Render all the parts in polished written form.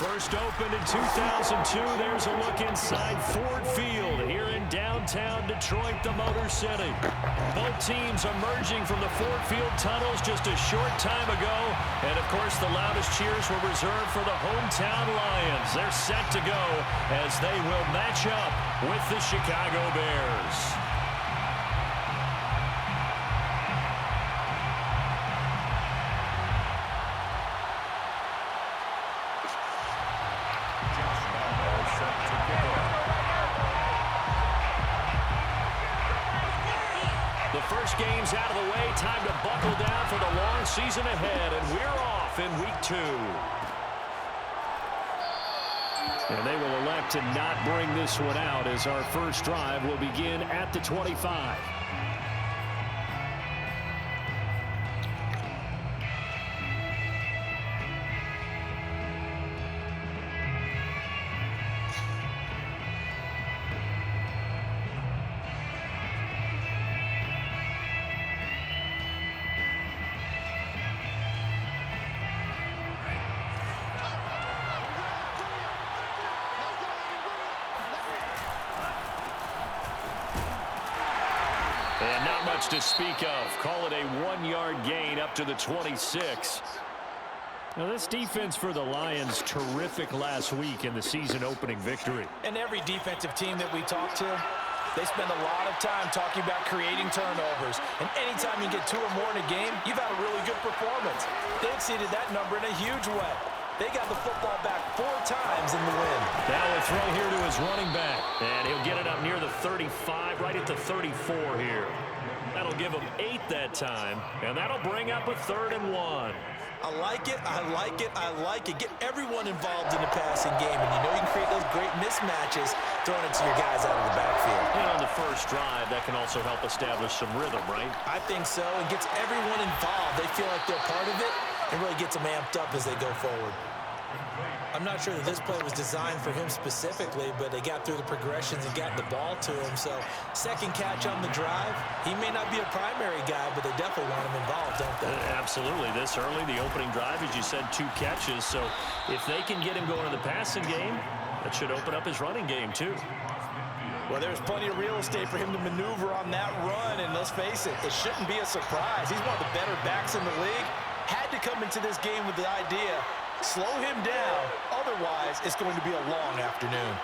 First opened in 2002, there's a look inside Ford Field here in downtown Detroit, the Motor City. Both teams emerging from the Ford Field tunnels just a short time ago. And, of course, the loudest cheers were reserved for the hometown Lions. They're set to go as they will match up with the Chicago Bears. The first game's out of the way. Time to buckle down for the long season ahead. And we're off in week 2. And they will elect to not bring this one out as our first drive will begin at the 25. And not much to speak of. Call it a 1-yard gain up to the 26. Now, this defense for the Lions, terrific last week in the season-opening victory. And every defensive team that we talk to, they spend a lot of time talking about creating turnovers. And anytime you get 2 or more in a game, you've had a really good performance. They exceeded that number in a huge way. They got the football back 4 times in the win. Now a throw here to his running back. And he'll get it up near the 35, right at the 34 here. That'll give him 8 that time. And that'll bring up a 3rd and 1. I like it, I like it, I like it. Get everyone involved in the passing game. And you know you can create those great mismatches throwing it to your guys out of the backfield. And on the first drive, that can also help establish some rhythm, right? I think so. It gets everyone involved. They feel like they're part of it. It really gets them amped up as they go forward. I'm not sure that this play was designed for him specifically, but they got through the progressions and got the ball to him. So, second catch on the drive. He may not be a primary guy, but they definitely want him involved, don't they? Absolutely. This early, the opening drive, as you said, 2 catches. So, if they can get him going in the passing game, that should open up his running game, too. Well, there's plenty of real estate for him to maneuver on that run, and let's face it, it shouldn't be a surprise. He's one of the better backs in the league. Had to come into this game with the idea, slow him down, otherwise it's going to be a long afternoon.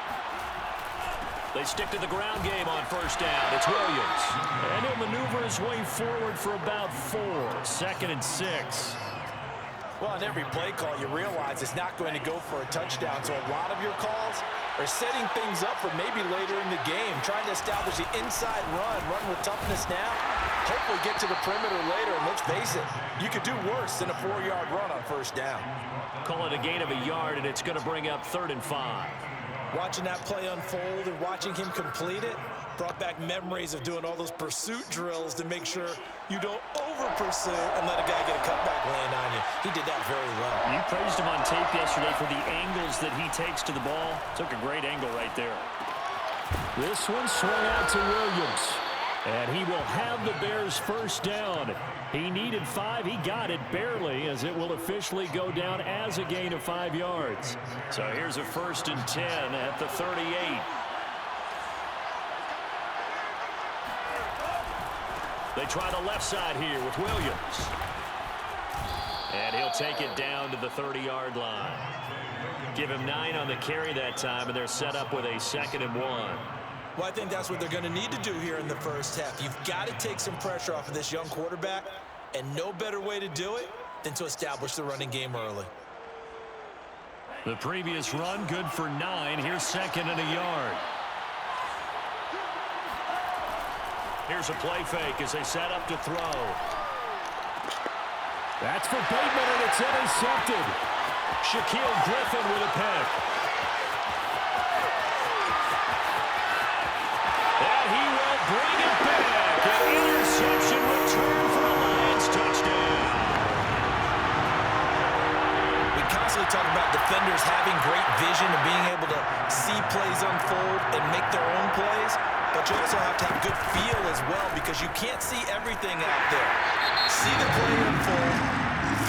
They stick to the ground game on first down. It's Williams. And he'll maneuver his way forward for about 4. 2nd and 6. Well, on every play call, you realize it's not going to go for a touchdown, so a lot of your calls are setting things up for maybe later in the game, trying to establish the inside run with toughness now, hopefully get to the perimeter later, and let's face it, you could do worse than a 4-yard run on first down. Call it a gain of a yard, and it's going to bring up 3rd and 5. Watching that play unfold and watching him complete it brought back memories of doing all those pursuit drills to make sure you don't over-pursue and let a guy get a cutback land on you. He did that very well. You praised him on tape yesterday for the angles that he takes to the ball. Took a great angle right there. This one swung out to Williams. And he will have the Bears first down. He needed 5. He got it barely, as it will officially go down as a gain of 5 yards. So here's a 1st and 10 at the 38. They try the left side here with Williams. And he'll take it down to the 30-yard line. Give him 9 on the carry that time, and they're set up with a 2nd and 1. Well, I think that's what they're going to need to do here in the first half. You've got to take some pressure off of this young quarterback, and no better way to do it than to establish the running game early. The previous run, good for 9. Here's 2nd and a yard. Here's a play fake as they set up to throw. That's for Bateman, and it's intercepted. Shaquille Griffin with a pick. And he will bring it back. An interception return for a Lions touchdown. We constantly talk about defenders having great vision and being able to see plays unfold and make their own plays. But you also have to have good feel as well, because you can't see everything out there. See the play unfold,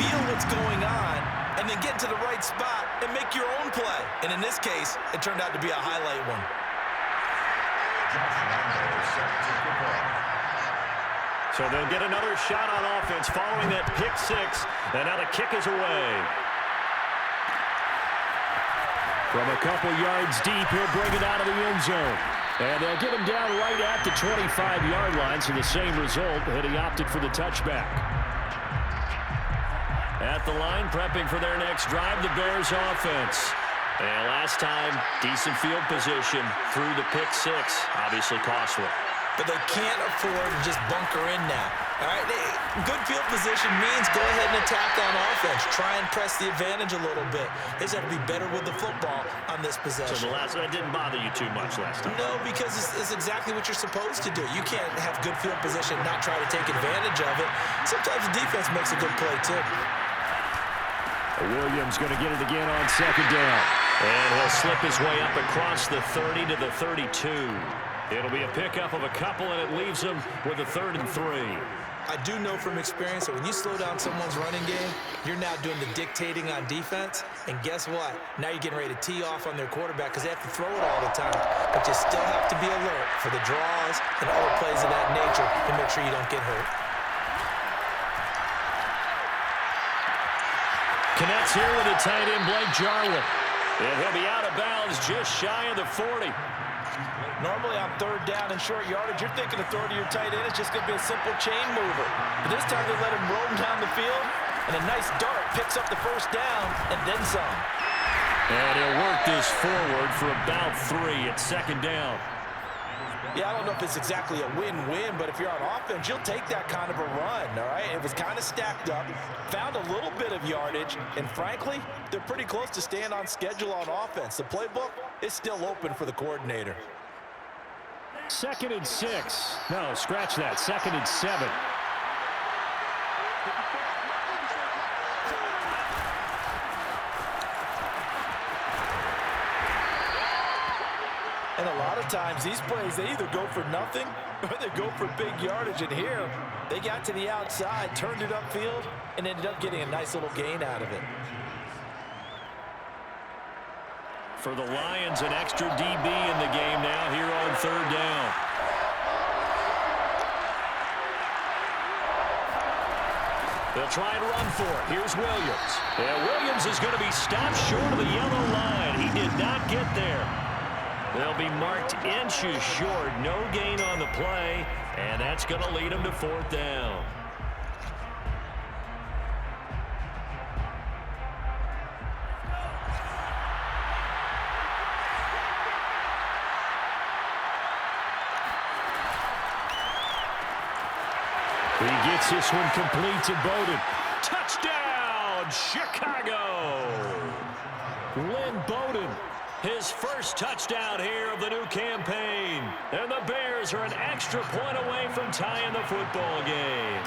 feel what's going on, and then get into the right spot and make your own play. And in this case, it turned out to be a highlight one. So they'll get another shot on offense following that pick six. And now the kick is away. From a couple yards deep, he'll bring it out of the end zone. And they'll get him down right at the 25-yard line, so the same result, and he opted for the touchback. At the line, prepping for their next drive, the Bears offense. And last time, decent field position through the pick six. Obviously costly. But they can't afford to just bunker in now. All right, good field position means go ahead and attack on offense. Try and press the advantage a little bit. They just have to be better with the football on this possession. So that didn't bother you too much last time? No, because it's exactly what you're supposed to do. You can't have good field position and not try to take advantage of it. Sometimes the defense makes a good play, too. Williams going to get it again on second down. And he'll slip his way up across the 30 to the 32. It'll be a pickup of a couple, and it leaves him with a 3rd and 3. I do know from experience that when you slow down someone's running game, you're now doing the dictating on defense. And guess what? Now you're getting ready to tee off on their quarterback because they have to throw it all the time. But you still have to be alert for the draws and other plays of that nature to make sure you don't get hurt. Connects here with a tight end, Blake Jarwin. And he'll be out of bounds just shy of the 40. Normally on 3rd down and short yardage, you're thinking of throwing to your tight end. It's just going to be a simple chain mover. But this time they let him roam down the field, and a nice dart picks up the 1st down and then some. And he'll work this forward for about 3 at 2nd down. Yeah, I don't know if it's exactly a win-win, but if you're on offense, you'll take that kind of a run, all right? It was kind of stacked up, found a little bit of yardage, and frankly, they're pretty close to staying on schedule on offense. The playbook is still open for the coordinator. 2nd and 6. No, scratch that. 2nd and 7. And a lot of times, these plays, they either go for nothing or they go for big yardage. And here, they got to the outside, turned it upfield, and ended up getting a nice little gain out of it. For the Lions, an extra DB in the game now here on 3rd down. They'll try and run for it. Here's Williams. And Williams is going to be stopped short of the yellow line. He did not get there. They'll be marked inches short. No gain on the play, and that's going to lead them to 4th down. He gets this one complete to Bowden. Touchdown, Chicago! Lynn Bowden, his first touchdown here of the new campaign. And the Bears are an extra point away from tying the football game.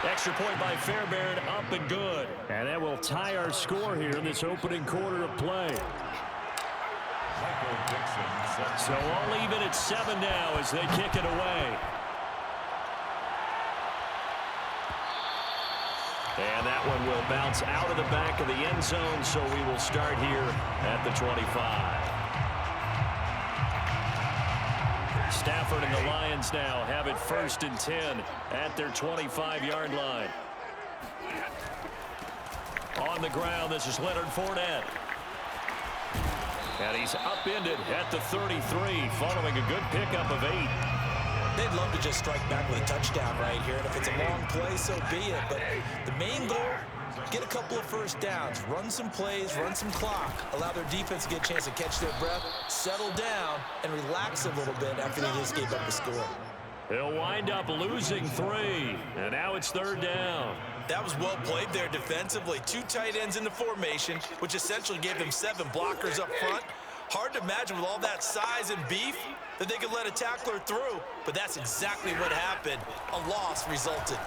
Extra point by Fairbairn, up and good. And that will tie our score here in this opening quarter of play. So all even at 7 now as they kick it away. And that one will bounce out of the back of the end zone, so we will start here at the 25. Stafford and the Lions now have it 1st and 10 at their 25-yard line. On the ground, this is Leonard Fournette. And he's upended at the 33, following a good pickup of 8. They'd love to just strike back with a touchdown right here. And if it's a long play, so be it. But the main goal, get a couple of 1st downs, run some plays, run some clock, allow their defense to get a chance to catch their breath, settle down, and relax a little bit after they just gave up the score. They'll wind up losing 3, and now it's 3rd down. That was well played there defensively. 2 tight ends in the formation, which essentially gave them 7 blockers up front. Hard to imagine with all that size and beef that they could let a tackler through, but that's exactly what happened. A loss resulted.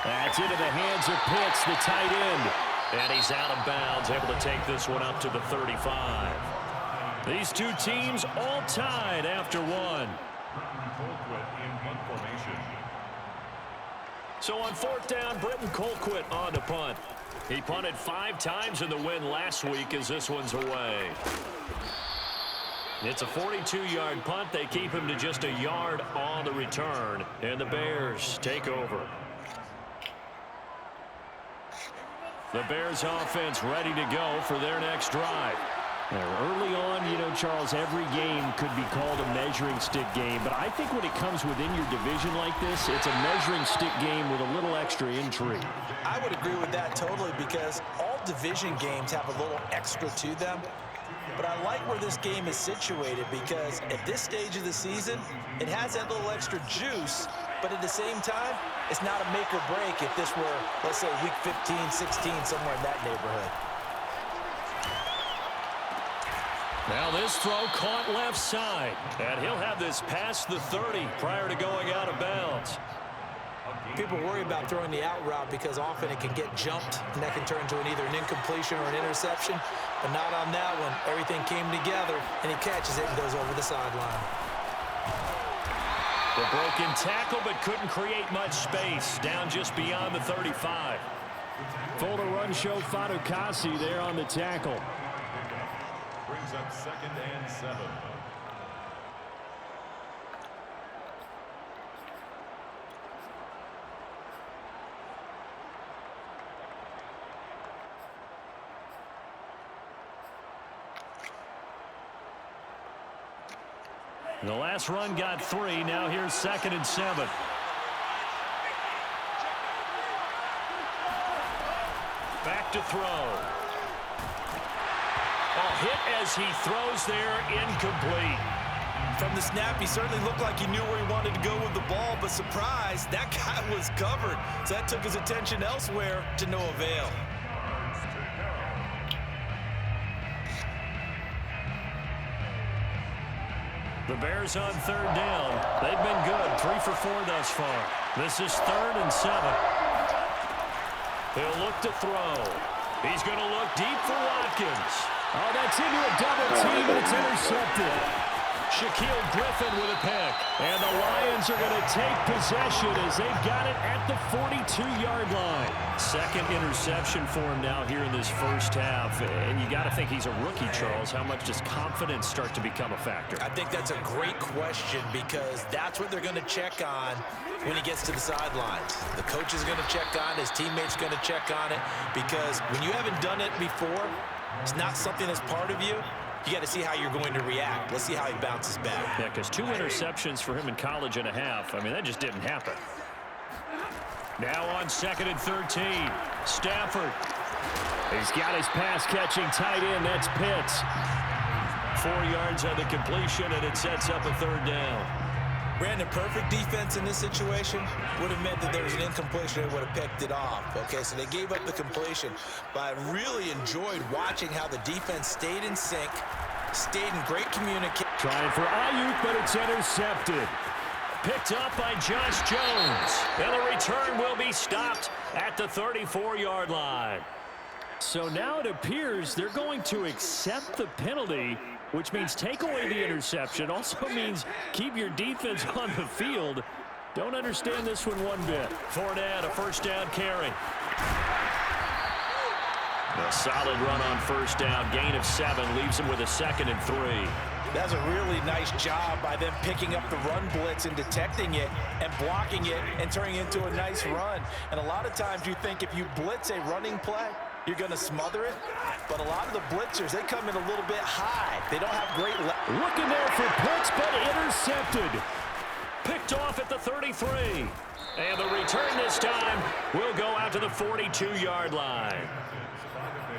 That's into the hands of Pitts, the tight end. And he's out of bounds, able to take this one up to the 35. These two teams all tied after 1. So on fourth down, Britton Colquitt on to punt. He punted 5 times in the win last week as this one's away. It's a 42-yard punt. They keep him to just a yard on the return, and the Bears take over. The Bears offense ready to go for their next drive. Now, early on, you know, Charles, every game could be called a measuring stick game, but I think when it comes within your division like this, it's a measuring stick game with a little extra intrigue. I would agree with that totally because all division games have a little extra to them. But I like where this game is situated because at this stage of the season, it has that little extra juice, but at the same time, it's not a make or break if this were, let's say, week 15, 16, somewhere in that neighborhood. Now this throw caught left side, and he'll have this past the 30 prior to going out of bounds. People worry about throwing the out route because often it can get jumped, and that can turn into either an incompletion or an interception, but not on that one. Everything came together, and he catches it and goes over the sideline. The broken tackle, but couldn't create much space, down just beyond the 35. Full to run show Fadukasi there on the tackle. Brings up 2nd and 7. The last run got 3. Now here's 2nd and 7. Back to throw. Hit as he throws there, incomplete. From the snap, he certainly looked like he knew where he wanted to go with the ball, but surprise, that guy was covered. So that took his attention elsewhere to no avail. The Bears on 3rd down. They've been good, 3 for 4 thus far. This is 3rd and 7. He'll look to throw. He's going to look deep for Watkins. Oh, that's into a double team, and it's intercepted. Shaquille Griffin with a pick. And the Lions are going to take possession as they've got it at the 42-yard line. 2nd interception for him now here in this first half. And you got to think he's a rookie, Charles. How much does confidence start to become a factor? I think that's a great question because that's what they're going to check on when he gets to the sidelines. The coach is going to check on, his teammates going to check on it because when you haven't done it before, it's not something that's part of you. You got to see how you're going to react. Let's see how he bounces back. Yeah, because 2 interceptions for him in college and a half. I mean, that just didn't happen. Now on 2nd and 13. Stafford. He's got his pass-catching tight end. That's Pitts. 4 yards on the completion, and it sets up a 3rd down. Brandon, perfect defense in this situation would have meant that there was an incompletion and would have picked it off. Okay, so they gave up the completion, but I really enjoyed watching how the defense stayed in sync, stayed in great communication. Trying for Ayuk, but it's intercepted. Picked up by Josh Jones. And the return will be stopped at the 34-yard line. So now it appears they're going to accept the penalty, which means take away the interception. Also means keep your defense on the field. Don't understand this one bit. Fournette, a 1st down carry. A solid run on 1st down. Gain of 7 leaves him with a 2nd and 3. That's a really nice job by them picking up the run blitz and detecting it and blocking it and turning it into a nice run. And a lot of times you think if you blitz a running play, you're going to smother it. But a lot of the blitzers, they come in a little bit high. They don't have great looking there for Pitts, but intercepted. Picked off at the 33. And the return this time will go out to the 42-yard line.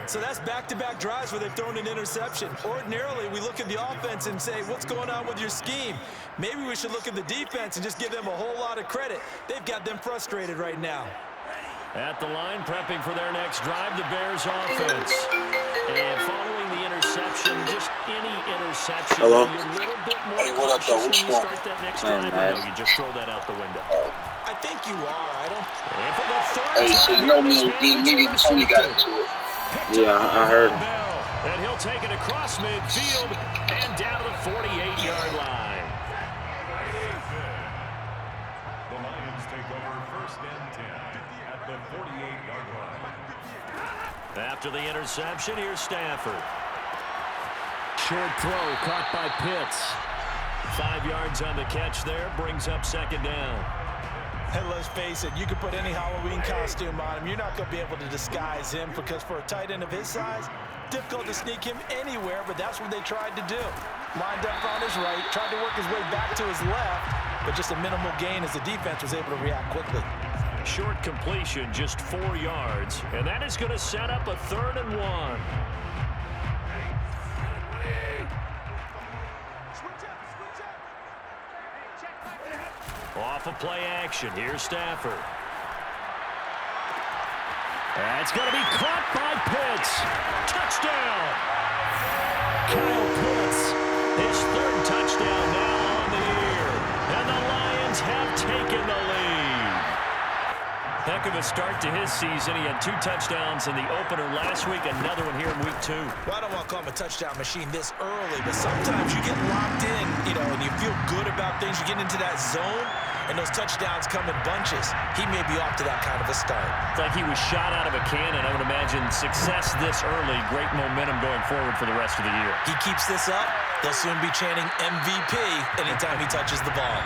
So that's back-to-back drives where they've thrown an interception. Ordinarily, we look at the offense and say, what's going on with your scheme? Maybe we should look at the defense and just give them a whole lot of credit. They've got them frustrated right now. At the line, prepping for their next drive, the Bears offense. And following the interception, just any interception, Hello? you're a little bit more What up, though? cautious when you Which start that next drive. man. No, you just throw that out the window. I think you are. I don't. And for the 3rd Hey, so time you know this game, me and Tony got into it. Yeah, I heard. And he'll take it across midfield and down to the 48-yard line. the 48-yard line. After the interception, here's Stafford. Short throw caught by Pitts. 5 yards on the catch there, brings up second down. And let's face it, you can put any Halloween costume on him. You're not going to be able to disguise him because for a tight end of his size, difficult to sneak him anywhere, but that's what they tried to do. Lined up on his right, tried to work his way back to his left, but just a minimal gain as the defense was able to react quickly. Short completion, just 4 yards, and that is going to set up a 3rd and 1. Off of play action, here's Stafford. That's going to be caught by Pitts. Touchdown! Kyle Pitts, his 3rd touchdown now on the year. And the Lions have taken the lead. Heck of a start to his season. He had 2 touchdowns in the opener last week, another one here in week 2. Well, I don't want to call him a touchdown machine this early, but sometimes you get locked in, and you feel good about things. You get into that zone, and those touchdowns come in bunches. He may be off to that kind of a start. It's like he was shot out of a cannon. I would imagine success this early, great momentum going forward for the rest of the year. He keeps this up, they'll soon be chanting MVP anytime he touches the ball.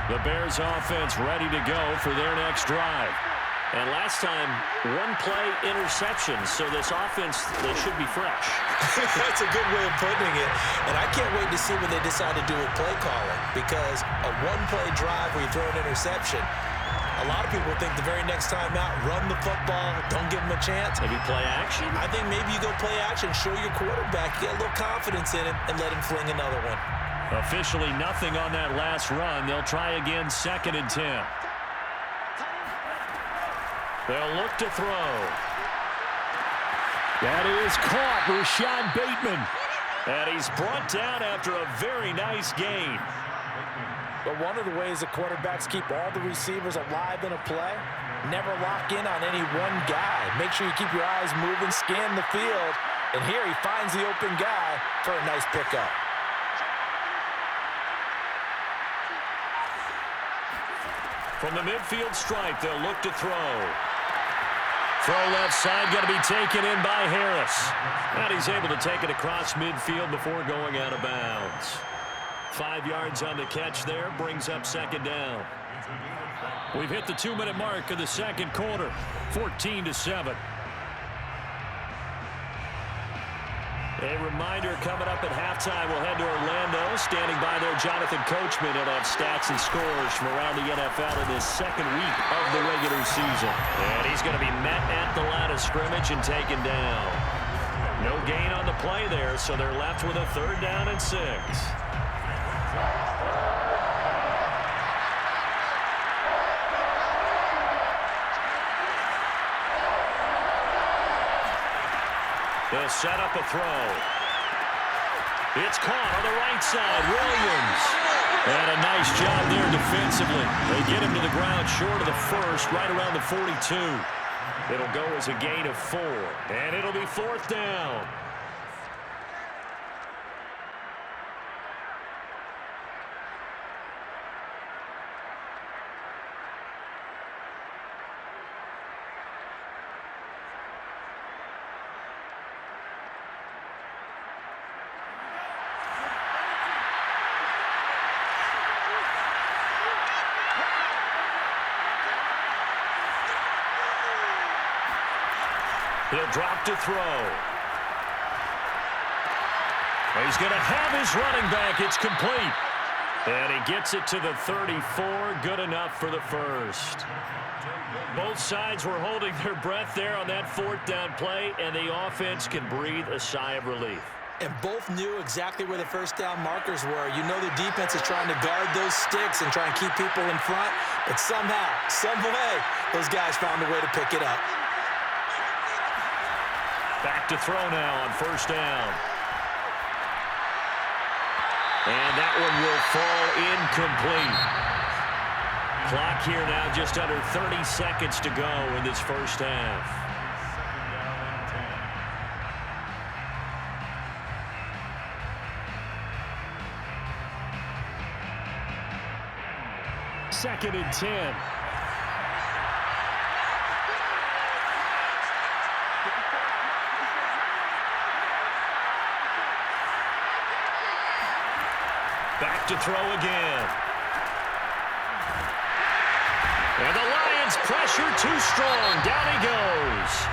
The Bears offense ready to go for their next drive. And last time, 1-play interception, so this offense, they should be fresh. That's a good way of putting it. And I can't wait to see what they decide to do with play calling, because a 1-play drive where you throw an interception, a lot of people think the very next time out, run the football, don't give them a chance. Maybe play action? I think maybe you go play action, show your quarterback, get a little confidence in him, and let him fling another one. Officially nothing on that last run. They'll try again, 2nd and 10. They'll look to throw. That is caught, Rashad Bateman. And he's brought down after a very nice gain. But one of the ways the quarterbacks keep all the receivers alive in a play, never lock in on any one guy. Make sure you keep your eyes moving, scan the field. And here he finds the open guy for a nice pickup. From the midfield stripe, they'll look to throw. Throw left side, going to be taken in by Harris. And he's able to take it across midfield before going out of bounds. 5 yards on the catch there, brings up 2nd down. We've hit the 2-minute mark of the 2nd quarter, 14-7. A reminder coming up at halftime, we'll head to Orlando. Standing by there, Jonathan Coachman. He'll have stats and scores from around the NFL in his 2nd week of the regular season. And he's going to be met at the line of scrimmage and taken down. No gain on the play there, so they're left with a 3rd down and 6. They'll set up a throw. It's caught on the right side. Williams. And a nice job there defensively. They get him to the ground short of the 1st, right around the 42. It'll go as a gain of 4. And it'll be 4th down. He'll drop to throw. He's going to have his running back. It's complete. And he gets it to the 34. Good enough for the 1st. Both sides were holding their breath there on that 4th down play, and the offense can breathe a sigh of relief. And both knew exactly where the 1st down markers were. You know the defense is trying to guard those sticks and try and keep people in front, but somehow, some way, those guys found a way to pick it up. Back to throw now on 1st down. And that one will fall incomplete. Clock here now just under 30 seconds to go in this 1st half. 2nd and 10. Back to throw again. And the Lions pressure too strong. Down he goes.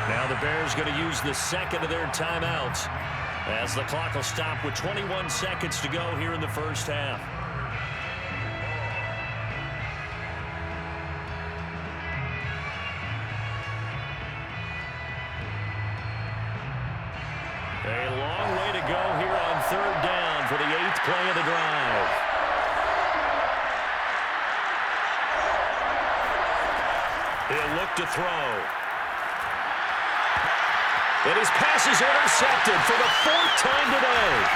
Now the Bears going to use the second of their timeouts as the clock will stop with 21 seconds to go here in the first half. A long way to go here on 3rd down for the 8th play of the drive. He'll look to throw. And his pass is intercepted for the 4th time today.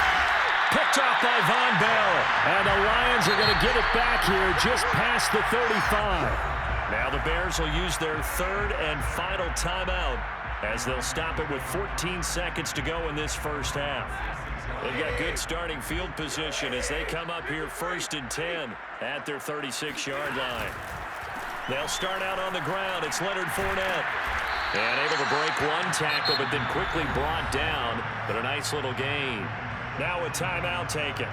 Picked off by Von Bell. And the Lions are going to get it back here just past the 35. Now the Bears will use their 3rd and final timeout as they'll stop it with 14 seconds to go in this first half. They've got good starting field position as they come up here 1st and 10 at their 36-yard line. They'll start out on the ground. It's Leonard Fournette. And able to break one tackle, but then quickly brought down. But a nice little gain. Now a timeout taken.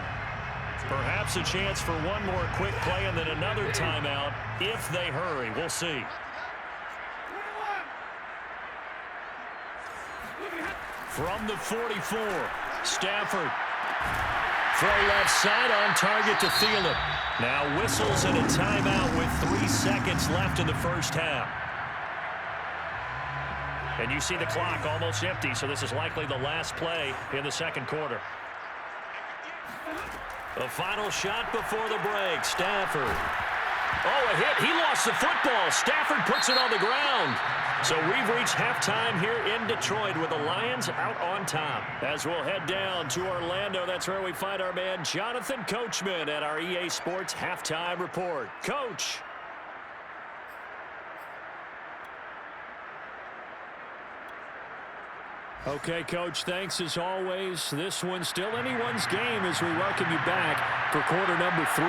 Perhaps a chance for one more quick play and then another timeout if they hurry. We'll see. From the 44, Stafford. Throw left side on target to Thielen. Now whistles and a timeout with 3 seconds left in the first half. And you see the clock almost empty, so this is likely the last play in the second quarter. The final shot before the break, Stafford. Oh, a hit. He lost the football. Stafford puts it on the ground. So we've reached halftime here in Detroit with the Lions out on top. As we'll head down to Orlando, that's where we find our man Jonathan Coachman at our EA Sports Halftime Report. Coach. Okay, Coach, thanks as always. This one's still anyone's game as we welcome you back for quarter number 3.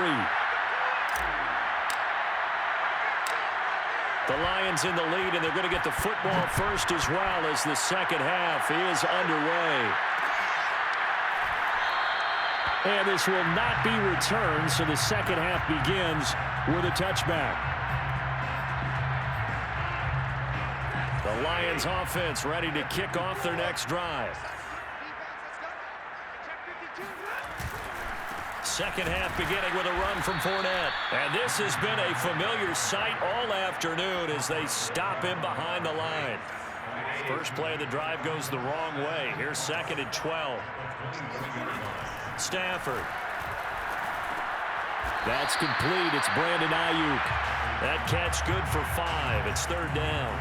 The Lions in the lead, and they're going to get the football first as well as the second half is underway. And this will not be returned, so the second half begins with a touchback. The Lions offense ready to kick off their next drive. Second half beginning with a run from Fournette. And this has been a familiar sight all afternoon as they stop him behind the line. First play of the drive goes the wrong way. Here's 2nd and 12. Stafford. That's complete. It's Brandon Ayuk. That catch good for 5. It's 3rd down.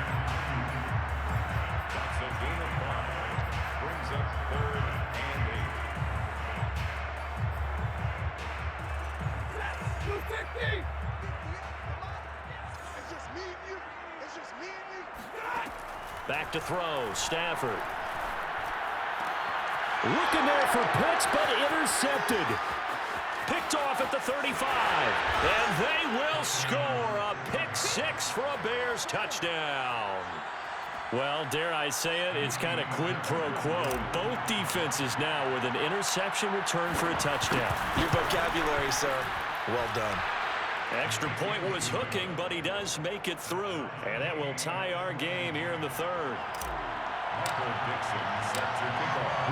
Back to throw, Stafford. Looking there for Pitts, but intercepted. Picked off at the 35. And they will score a pick 6 for a Bears touchdown. Well, dare I say it, it's kind of quid pro quo. Both defenses now with an interception return for a touchdown. Your vocabulary, sir. Well done. Extra point was hooking, but he does make it through. And that will tie our game here in the 3rd.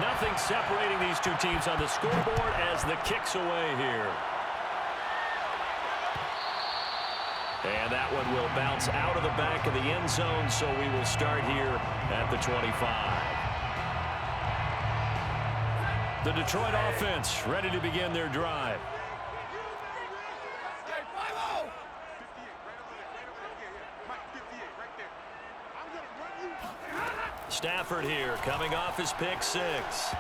Nothing separating these two teams on the scoreboard as the kick's away here. And that one will bounce out of the back of the end zone, so we will start here at the 25. The Detroit offense ready to begin their drive. Stafford here coming off his pick 6.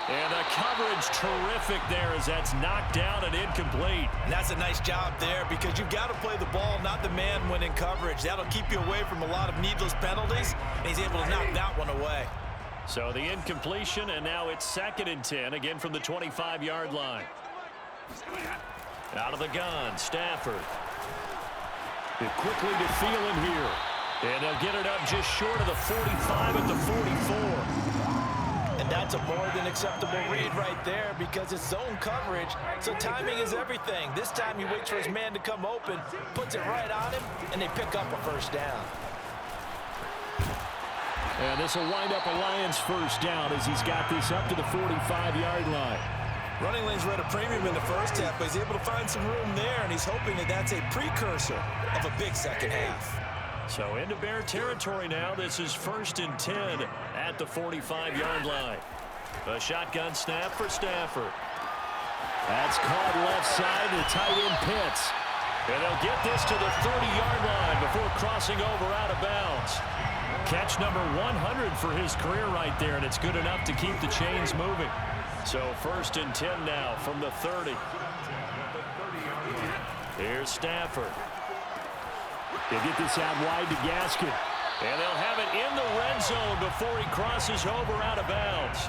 And the coverage terrific there as that's knocked down and incomplete. And that's a nice job there because you've got to play the ball, not the man when in coverage. That'll keep you away from a lot of needless penalties, and he's able to knock that one away. So the incompletion, and now it's 2nd and 10, again from the 25-yard line. Out of the gun, Stafford. Quickly to Thielen here. And they'll get it up just short of the 45 at the 44. And that's a more than acceptable read right there because it's zone coverage, so timing is everything. This time he waits for his man to come open, puts it right on him, and they pick up a first down. And this will wind up a Lions first down as he's got this up to the 45-yard line. Running lanes were at a premium in the first half, but he's able to find some room there, and he's hoping that that's a precursor of a big second half. So into Bear territory now. This is 1st and 10 at the 45-yard line. A shotgun snap for Stafford. That's caught left side to tight end Pitts. And they'll get this to the 30-yard line before crossing over out of bounds. Catch number 100 for his career right there, and it's good enough to keep the chains moving. So 1st and 10 now from the 30. Here's Stafford. They'll get this out wide to Gaskin. And they'll have it in the red zone before he crosses over out of bounds.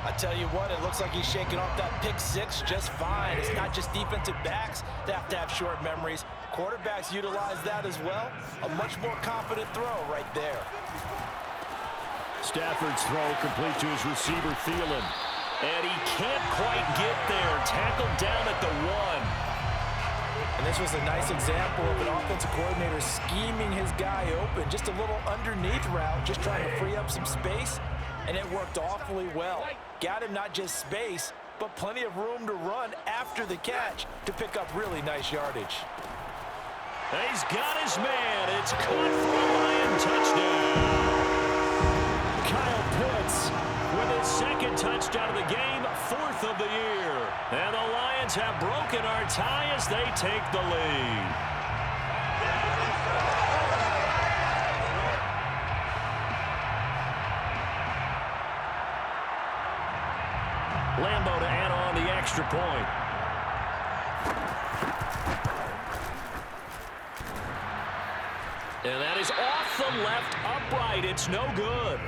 I tell you what, it looks like he's shaking off that pick six just fine. It's not just defensive backs that have to have short memories. Quarterbacks utilize that as well. A much more confident throw right there. Stafford's throw complete to his receiver, Thielen. And he can't quite get there. Tackled down at the 1. And this was a nice example of an offensive coordinator scheming his guy open. Just a little underneath route, just trying to free up some space. And it worked awfully well. Got him not just space, but plenty of room to run after the catch to pick up really nice yardage. He's got his man. It's caught for a Lion touchdown. Kyle Pitts with his 2nd touchdown of the game, 4th of the year. And the Lions have broken our tie as they take the lead. Lambeau to add on the extra point. And that is off the left upright. It's no good.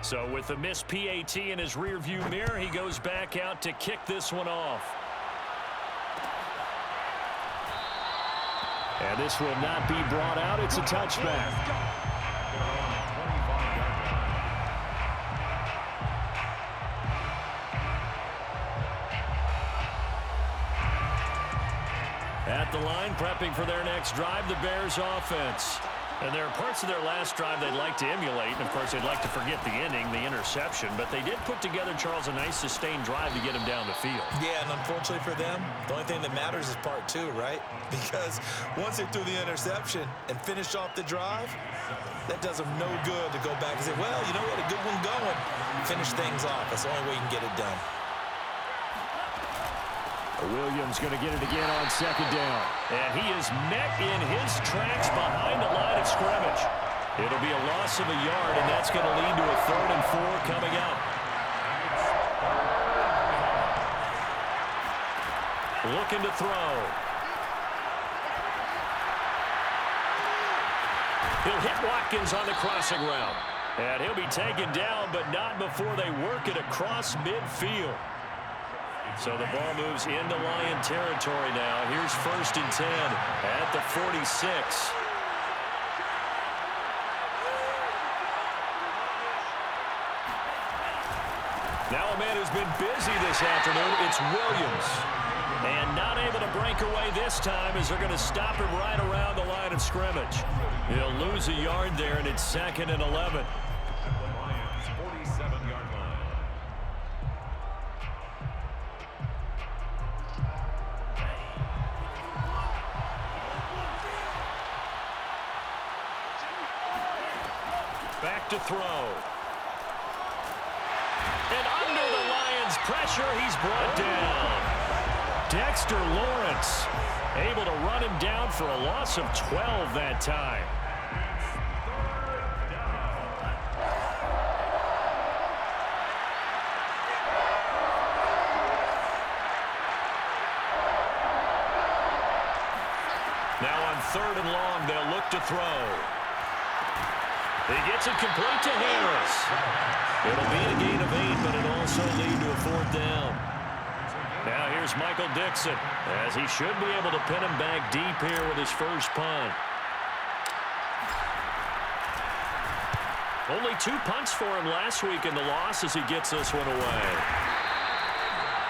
So with the missed PAT in his rearview mirror, he goes back out to kick this one off. And this will not be brought out. It's a touchback. At the line, prepping for their next drive, the Bears offense. And there are parts of their last drive they'd like to emulate. And, of course, they'd like to forget the inning, the interception. But they did put together, Charles, a nice sustained drive to get him down the field. Yeah, and unfortunately for them, the only thing that matters is part 2, right? Because once they threw the interception and finished off the drive, that does them no good to go back and say, well, you know what, a good one going. Finish things off. That's the only way you can get it done. Williams going to get it again on 2nd down. And he is met in his tracks behind the line of scrimmage. It'll be a loss of a yard, and that's going to lead to a 3rd and 4 coming up. Looking to throw. He'll hit Watkins on the crossing route. And he'll be taken down, but not before they work it across midfield. So the ball moves into Lion territory now. Here's 1st and 10 at the 46. Now a man who's been busy this afternoon, it's Williams. And not able to break away this time as they're going to stop him right around the line of scrimmage. He'll lose a yard there, and it's 2nd and 11. Back to throw. And under the Lions' pressure, he's brought down. Dexter Lawrence able to run him down for a loss of 12 that time. Now on 3rd and long, they'll look to throw. He gets it complete to Harris. It'll be a gain of 8, but it'll also lead to a 4th down. Now here's Michael Dixon, as he should be able to pin him back deep here with his first punt. Only 2 punts for him last week in the loss as he gets this one away.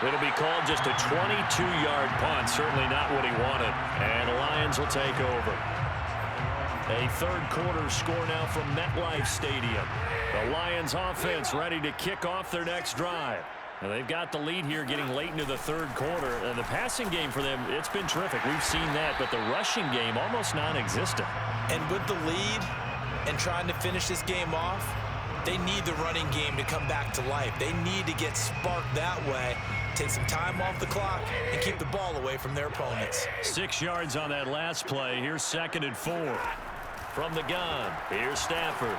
It'll be called just a 22-yard punt, certainly not what he wanted. And the Lions will take over. A 3rd quarter score now from MetLife Stadium. The Lions offense ready to kick off their next drive. Now they've got the lead here getting late into the 3rd quarter. And the passing game for them, it's been terrific. We've seen that, but the rushing game almost non-existent. And with the lead and trying to finish this game off, they need the running game to come back to life. They need to get sparked that way, take some time off the clock, and keep the ball away from their opponents. 6 yards on that last play. Here's 2nd and 4. From the gun, here's Stafford.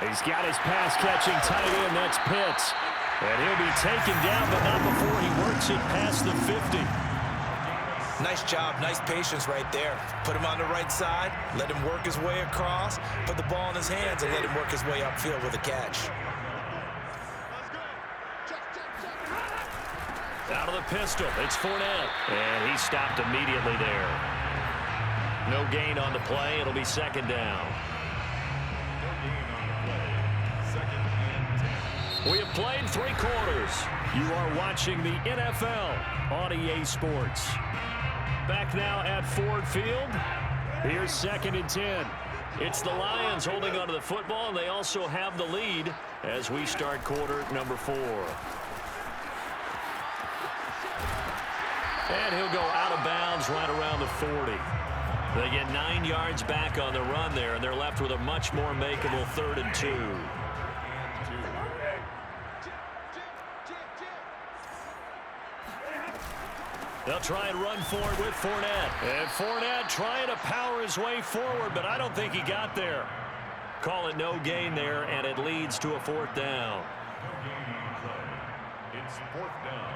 He's got his pass-catching tight end. That's Pitts. And he'll be taken down, but not before he works it past the 50. Nice job, nice patience right there. Put him on the right side, let him work his way across, put the ball in his hands, and let him work his way upfield with a catch. Out of the pistol, it's Fournette. And he stopped immediately there. No gain on the play. It'll be 2nd down. We have played 3 quarters. You are watching the NFL on EA Sports. Back now at Ford Field. Here's 2nd and 10. It's the Lions holding onto the football, and they also have the lead as we start quarter number 4. And he'll go out of bounds right around the 40. They get 9 yards back on the run there, and they're left with a much more makeable 3rd and 2. They'll try and run forward with Fournette. And Fournette trying to power his way forward, but I don't think he got there. Call it no gain there, and it leads to a 4th down. It's 4th down.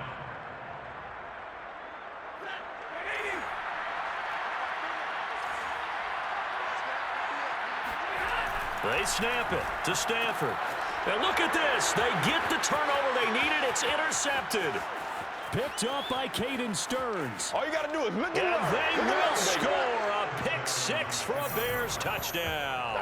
They snap it to Stafford. And look at this. They get the turnover they needed. It's intercepted. Picked up by Caden Stearns. All you got to do is look at And they will score a pick 6 for a Bears touchdown.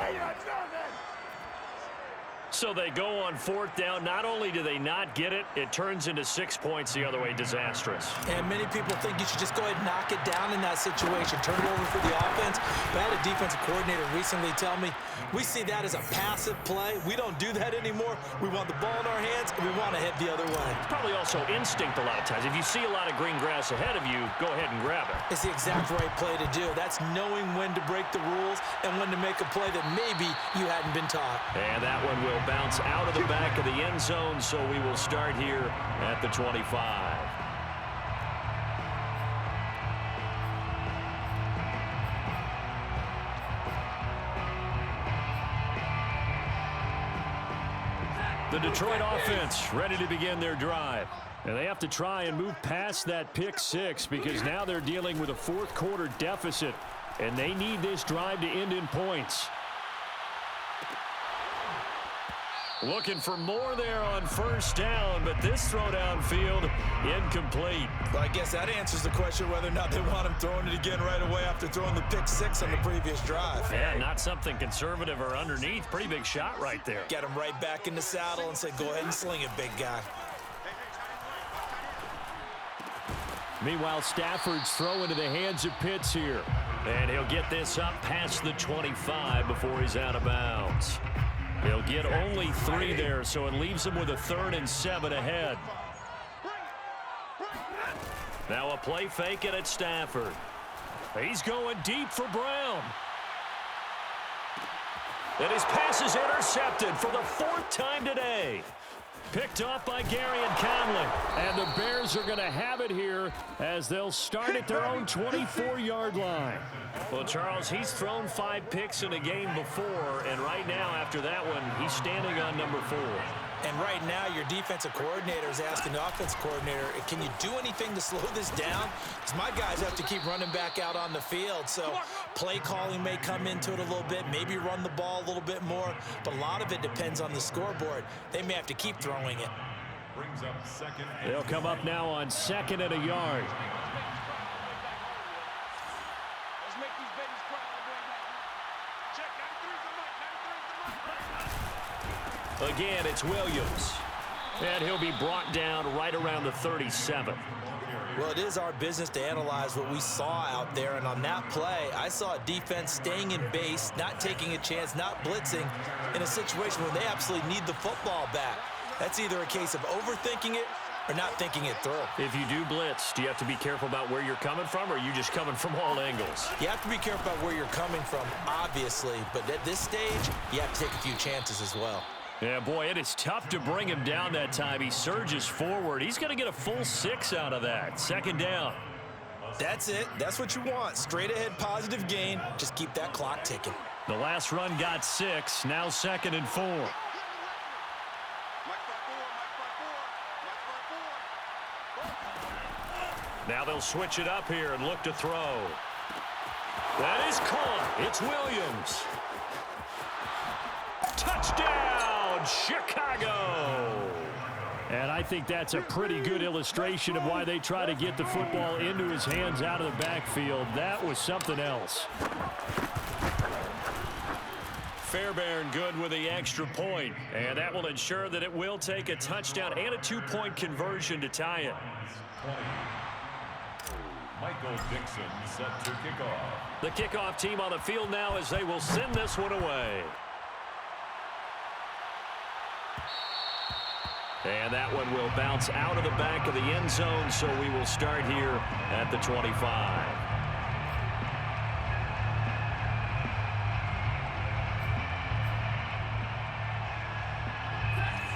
So they go on 4th down. Not only do they not get it, it turns into 6 points the other way. Disastrous. And many people think you should just go ahead and knock it down in that situation. Turn it over for the offense. But I had a defensive coordinator recently tell me, we see that as a passive play. We don't do that anymore. We want the ball in our hands, and we want to head the other way. It's probably also instinct a lot of times. If you see a lot of green grass ahead of you, go ahead and grab it. It's the exact right play to do. That's knowing when to break the rules and when to make a play that maybe you hadn't been taught. And that one will bounce out of the back of the end zone, so we will start here at the 25. The Detroit offense ready to begin their drive. And they have to try and move past that pick 6 because now they're dealing with a 4th quarter deficit, and they need this drive to end in points. Looking for more there on 1st down, but this throw downfield incomplete. Well, I guess that answers the question whether or not they want him throwing it again right away after throwing the pick 6 on the previous drive. Yeah, not something conservative or underneath. Pretty big shot right there. Get him right back in the saddle and say, go ahead and sling it, big guy. Meanwhile, Stafford's throw into the hands of Pitts here. And he'll get this up past the 25 before he's out of bounds. He'll get only 3 there, so it leaves him with a 3rd and 7 ahead. Now a play fake it at Stafford. He's going deep for Brown. And his pass is intercepted for the 4th time today. Picked off by Gary and Conley. And the Bears are going to have it here as they'll start at their own 24-yard line. Well, Charles, he's thrown 5 picks in a game before, and right now after that one, he's standing on number 4. And right now, your defensive coordinator is asking the offensive coordinator, can you do anything to slow this down? Because my guys have to keep running back out on the field. So play calling may come into it a little bit, maybe run the ball a little bit more. But a lot of it depends on the scoreboard. They may have to keep throwing it. Brings up second. They'll come up now on 2nd and a yard. Again, it's Williams. And he'll be brought down right around the 37. Well, it is our business to analyze what we saw out there. And on that play, I saw a defense staying in base, not taking a chance, not blitzing in a situation where they absolutely need the football back. That's either a case of overthinking it or not thinking it through. If you do blitz, do you have to be careful about where you're coming from, or are you just coming from all angles? You have to be careful about where you're coming from, obviously. But at this stage, you have to take a few chances as well. Yeah, boy, it is tough to bring him down that time. He surges forward. He's going to get a full 6 out of that. 2nd down. That's it. That's what you want. Straight ahead, positive gain. Just keep that clock ticking. The last run got 6. Now 2nd and 4. Now they'll switch it up here and look to throw. That is caught. It's Williams. Touchdown, Chicago! And I think that's a pretty good illustration of why they try to get the football into his hands out of the backfield. That was something else. Fairbairn good with the extra point, and that will ensure that it will take a touchdown and a 2-point conversion to tie it. Michael Dixon set to kick off. The kickoff team on the field now as they will send this one away. And that one will bounce out of the back of the end zone, so we will start here at the 25.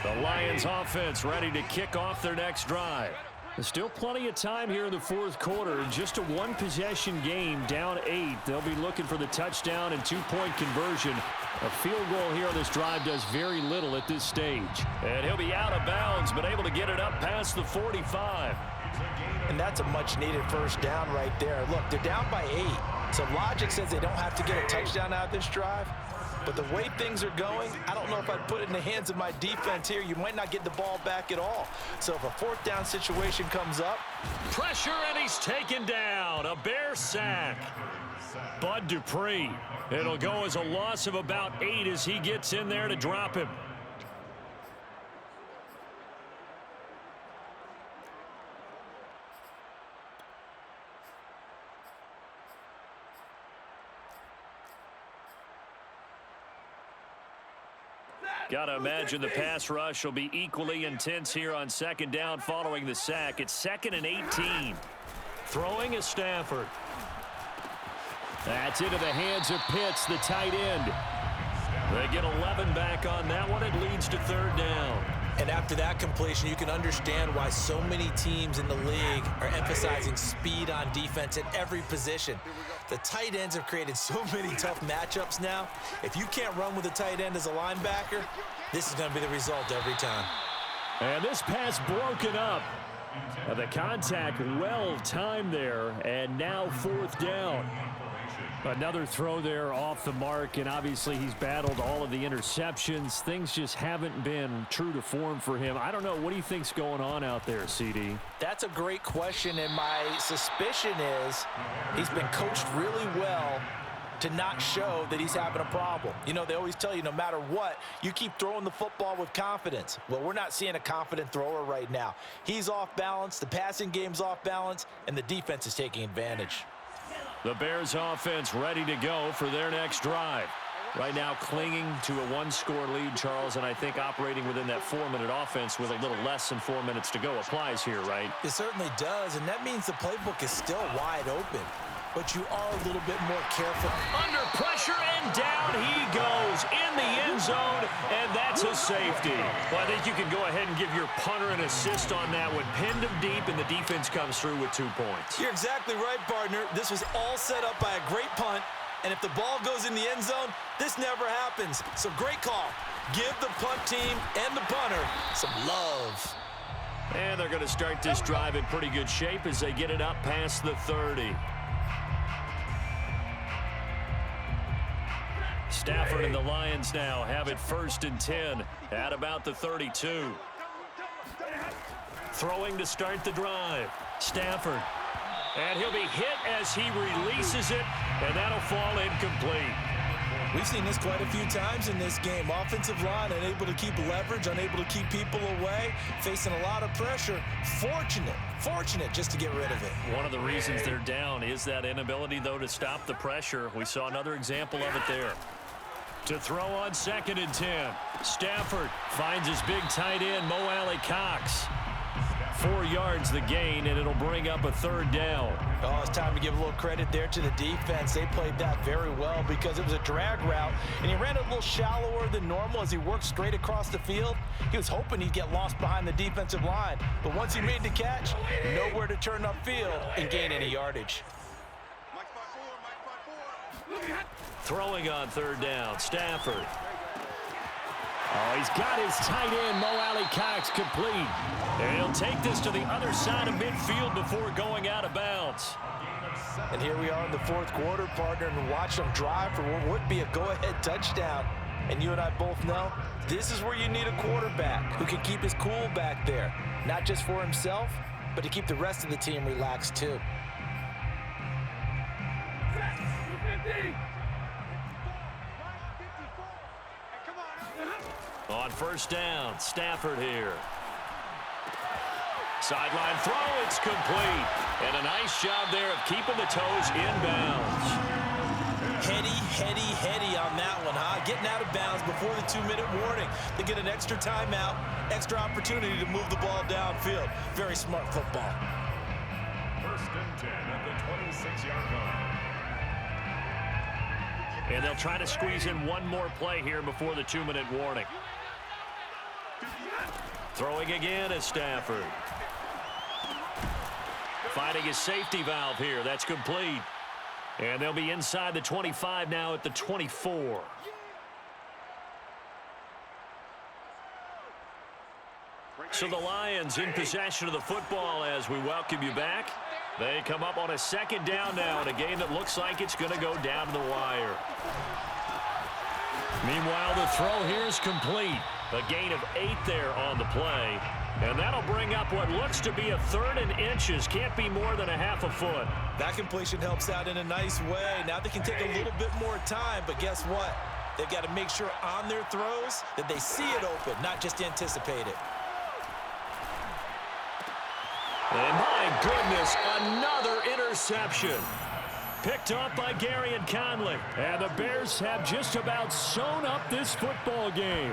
The Lions offense ready to kick off their next drive. There's still plenty of time here in the 4th quarter. Just a 1-possession game, down 8. They'll be looking for the touchdown and 2-point conversion. A field goal here on this drive does very little at this stage. And he'll be out of bounds, but able to get it up past the 45. And that's a much-needed first down right there. Look, they're down by 8. So logic says they don't have to get a touchdown out of this drive. But the way things are going, I don't know if I'd put it in the hands of my defense here. You might not get the ball back at all. So if a 4th down situation comes up. Pressure, and he's taken down. A Bear sack. Bud Dupree. It'll go as a loss of about 8 as he gets in there to drop him. Got to imagine the pass rush will be equally intense here on 2nd down following the sack. It's 2nd and 18. Throwing is Stafford. That's into the hands of Pitts, the tight end. They get 11 back on that one. It leads to 3rd down. And after that completion, you can understand why so many teams in the league are emphasizing speed on defense at every position. The tight ends have created so many tough matchups now. If you can't run with a tight end as a linebacker, this is going to be the result every time. And this pass broken up. The contact well timed there, and now 4th down. Another throw there off the mark, and obviously he's battled all of the interceptions. Things just haven't been true to form for him. I don't know. What do you think's going on out there, CD? That's a great question, and my suspicion is he's been coached really well to not show that he's having a problem. You know, they always tell you no matter what, you keep throwing the football with confidence. Well, we're not seeing a confident thrower right now. He's off balance, the passing game's off balance, and the defense is taking advantage. The Bears offense ready to go for their next drive. Right now clinging to a 1-score lead, Charles, and I think operating within that 4-minute offense with a little less than 4 minutes to go applies here, right? It certainly does, and that means the playbook is still wide open. but you are a little bit more careful. Under pressure, and down he goes in the end zone, and that's a safety. Well, I think you can go ahead and give your punter an assist on that one. Pinned him deep, and the defense comes through with 2 points. You're exactly right, partner. This was all set up by a great punt, and if the ball goes in the end zone, this never happens. So great call. Give the punt team and the punter some love. And they're going to start this drive in pretty good shape as they get it up past the 30. Stafford and the Lions now have it 1st and 10 at about the 32. Throwing to start the drive. Stafford. And he'll be hit as he releases it, and that'll fall incomplete. We've seen this quite a few times in this game. Offensive line unable to keep leverage, unable to keep people away, facing a lot of pressure. Fortunate just to get rid of it. One of the reasons they're down is that inability, though, to stop the pressure. We saw another example of it there. To throw on 2nd and 10. Stafford finds his big tight end, Mo Alley-Cox. 4 yards the gain, and it'll bring up a 3rd down. Oh, it's time to give a little credit there to the defense. They played that very well because it was a drag route, and he ran a little shallower than normal as he worked straight across the field. He was hoping he'd get lost behind the defensive line, but once he made the catch, nowhere to turn upfield and gain any yardage. Throwing on 3rd down, Stafford. Oh, he's got his tight end, Mo Alley-Cox, complete. And he'll take this to the other side of midfield before going out of bounds. And here we are in the 4th quarter, partner, and watch them drive for what would be a go-ahead touchdown. And you and I both know this is where you need a quarterback who can keep his cool back there, not just for himself, but to keep the rest of the team relaxed too. On 1st down, Stafford here. Sideline throw, it's complete. And a nice job there of keeping the toes inbounds. Heady on that one, huh? Getting out of bounds before the 2-minute warning. They get an extra timeout, extra opportunity to move the ball downfield. Very smart football. 1st and 10 at the 26-yard line. And they'll try to squeeze in one more play here before the 2-minute warning. Throwing again is Stafford. Finding his safety valve here. That's complete. And they'll be inside the 25 now at the 24. So the Lions in possession of the football as we welcome you back. They come up on a 2nd down now in a game that looks like it's going to go down to the wire. Meanwhile, the throw here is complete. A gain of 8 there on the play. And that'll bring up what looks to be a 3rd and inches. Can't be more than a half a foot. That completion helps out in a nice way. Now they can take a little bit more time, but guess what? They've got to make sure on their throws that they see it open, not just anticipate it. And my goodness, another interception. Picked off by Gary and Conley. And the Bears have just about sewn up this football game.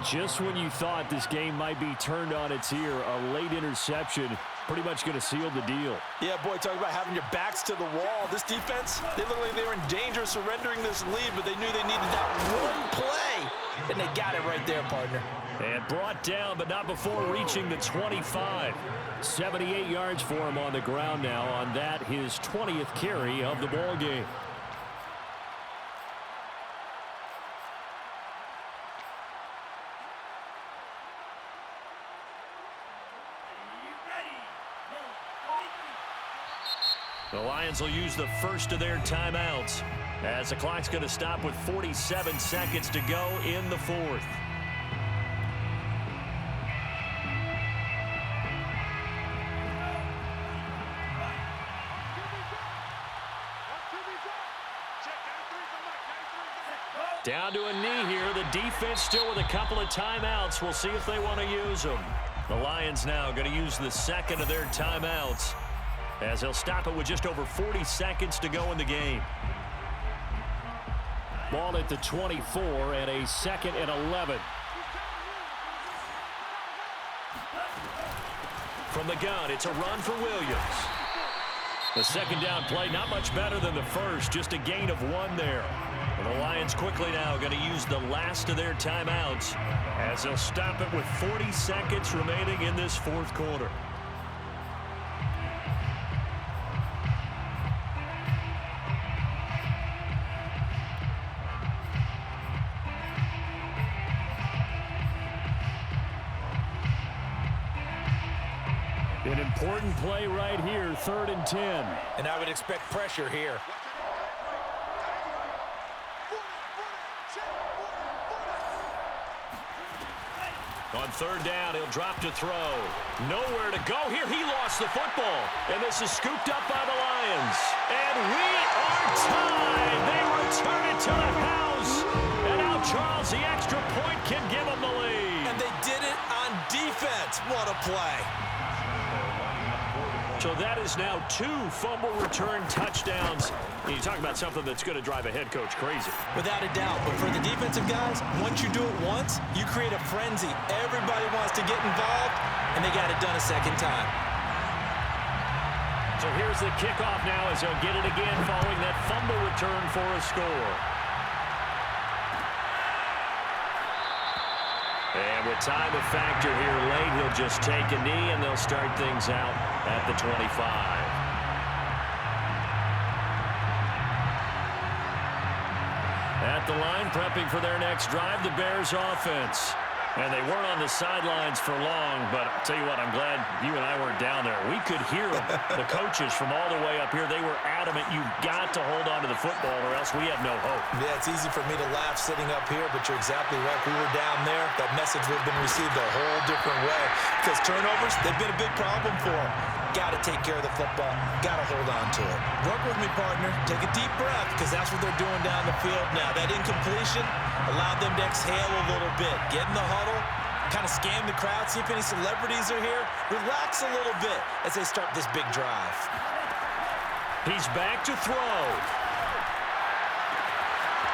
Just when you thought this game might be turned on its ear, a late interception pretty much going to seal the deal. Yeah, boy, talk about having your backs to the wall. This defense, they look like they were in danger of surrendering this lead, but they knew they needed that one play, and they got it right there, partner. And brought down, but not before reaching the 25. 78 yards for him on the ground now on that, his 20th carry of the ball game. The Lions will use the first of their timeouts as the clock's going to stop with 47 seconds to go in the 4th. Down to a knee here. The defense still with a couple of timeouts. We'll see if they want to use them. The Lions now going to use the 2nd of their timeouts as they'll stop it with just over 40 seconds to go in the game. Ball at the 24 and a 2nd and 11. From the gun, it's a run for Williams. The second down play, not much better than the first, just a gain of 1 there. And the Lions quickly now going to use the last of their timeouts as they'll stop it with 40 seconds remaining in this fourth quarter. An important play right here, 3rd and 10. And I would expect pressure here. On 3rd down, he'll drop to throw. Nowhere to go here. He lost the football. And this is scooped up by the Lions. And we are tied. They return it to the house. And now Charles, the extra point, can give them the lead. And they did it on defense. What a play. So that is now 2 fumble return touchdowns. You talk about something that's going to drive a head coach crazy. Without a doubt. But for the defensive guys, once you do it once, you create a frenzy. Everybody wants to get involved, and they got it done a second time. So here's the kickoff now as they'll get it again following that fumble return for a score. And with time a factor here late, he'll just take a knee, and they'll start things out at the 25. At the line, prepping for their next drive, the Bears offense. And they weren't on the sidelines for long, but I'll tell you what, I'm glad you and I weren't down there. We could hear them, the coaches from all the way up here. They were adamant, you've got to hold on to the football or else we have no hope. Yeah, it's easy for me to laugh sitting up here, but you're exactly right. We were down there. That message would have been received a whole different way because turnovers, they've been a big problem for them. Got to take care of the football. Got to hold on to it. Work with me, partner. Take a deep breath because that's what they're doing down the field now. That incompletion allowed them to exhale a little bit. Get in the huddle, kind of scan the crowd, see if any celebrities are here. Relax a little bit as they start this big drive. He's back to throw.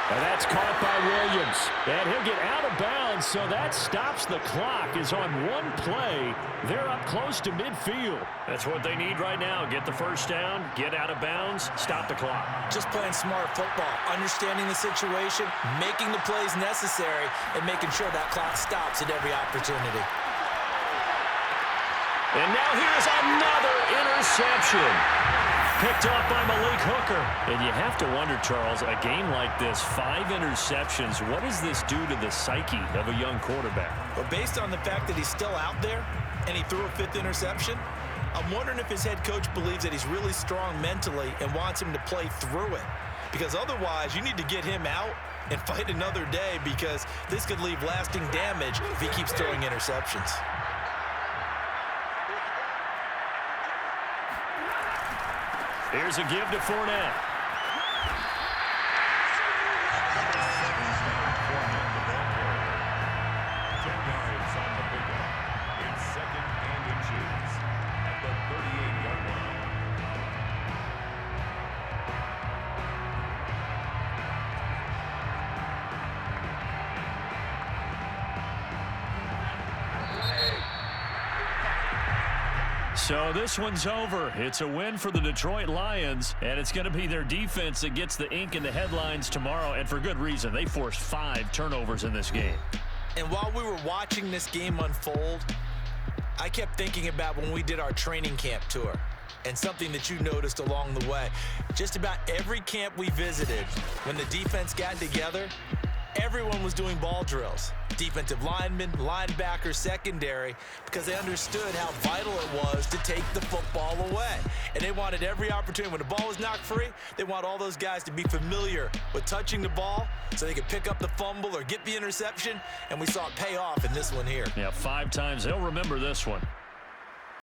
And that's caught by Williams. And he'll get out of bounds, so that stops the clock. Is on 1 play. They're up close to midfield. That's what they need right now. Get the first down, get out of bounds, stop the clock. Just playing smart football, understanding the situation, making the plays necessary, and making sure that clock stops at every opportunity. And now here's another interception. Picked off by Malik Hooker. And you have to wonder, Charles, a game like this, 5 interceptions, what does this do to the psyche of a young quarterback? But based on the fact that he's still out there and he threw a 5th interception, I'm wondering if his head coach believes that he's really strong mentally and wants him to play through it. Because otherwise, you need to get him out and fight another day because this could leave lasting damage if he keeps throwing interceptions. Here's a give to Fournette. So this one's over. It's a win for the Detroit Lions, and it's going to be their defense that gets the ink in the headlines tomorrow, and for good reason. They forced 5 turnovers in this game. And while we were watching this game unfold, I kept thinking about when we did our training camp tour and something that you noticed along the way. Just about every camp we visited, when the defense got together, everyone was doing ball drills. Defensive linemen, linebackers, secondary, because they understood how vital it was to take the football away. And they wanted every opportunity. When the ball was knocked free, they want all those guys to be familiar with touching the ball so they could pick up the fumble or get the interception, and we saw it pay off in this one here. Yeah, 5 times. They'll remember this one.